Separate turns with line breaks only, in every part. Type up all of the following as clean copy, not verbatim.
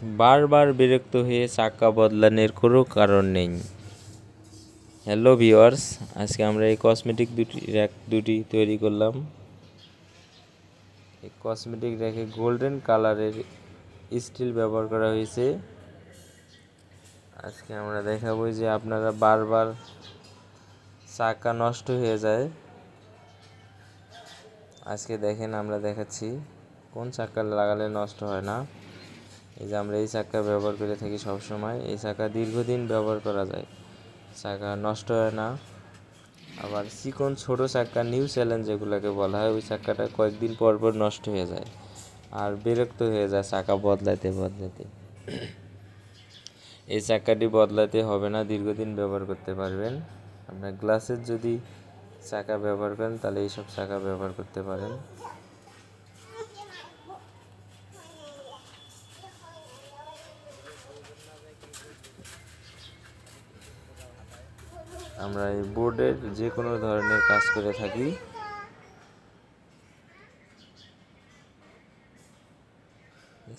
বারবার বিরক্ত হয়ে চাকা বদলানোর কোনো কারণ নেই। হ্যালো ভিউয়ার্স, আজকে আমরা এই কসমেটিক দুটি তৈরি করলাম। এই কসমেটিক র্যাকে গোল্ডেন কালারের স্টিল ব্যবহার করা হয়েছে। আজকে আমরা দেখাবো যে আপনারা বারবার চাকা নষ্ট হয়ে যায়। আজকে দেখেন আমরা দেখাচ্ছি কোন চাকা লাগালে নষ্ট হয় না। এই যে আমরা এই চাকা ব্যবহার করে থাকি সবসময়। এই চাকা দীর্ঘদিন ব্যবহার করা যায়, চাকা নষ্ট হয় না। আবার চিকন ছোট চাকা নিউ চ্যালেঞ্জ যেগুলোকে বলা হয়, ওই চাকাটা কয়েকদিন পর পর নষ্ট হয়ে যায় আর বিরক্ত হয়ে যায় চাকা বদলাতে। এই চাকাটি বদলাতে হবে না, দীর্ঘদিন ব্যবহার করতে পারবেন। আপনার গ্লাসের যদি চাকা ব্যবহার করেন তাহলে এইসব চাকা ব্যবহার করতে পারেন। আমরা এই বোর্ডের যে কোনো ধরনের কাজ করে থাকি।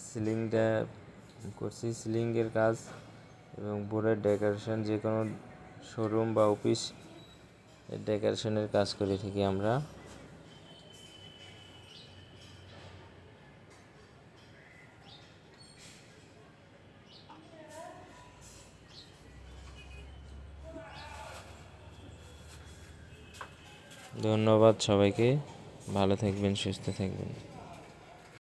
সিলিংটা করছি, সিলিংয়ের কাজ এবং বোর্ডের ডেকোরেশন, যে কোনো শোরুম বা অফিস ডেকোরেশনের কাজ করে থাকি আমরা। ধন্যবাদ সবাইকে, ভালো থাকবেন, সুস্থ থাকবেন।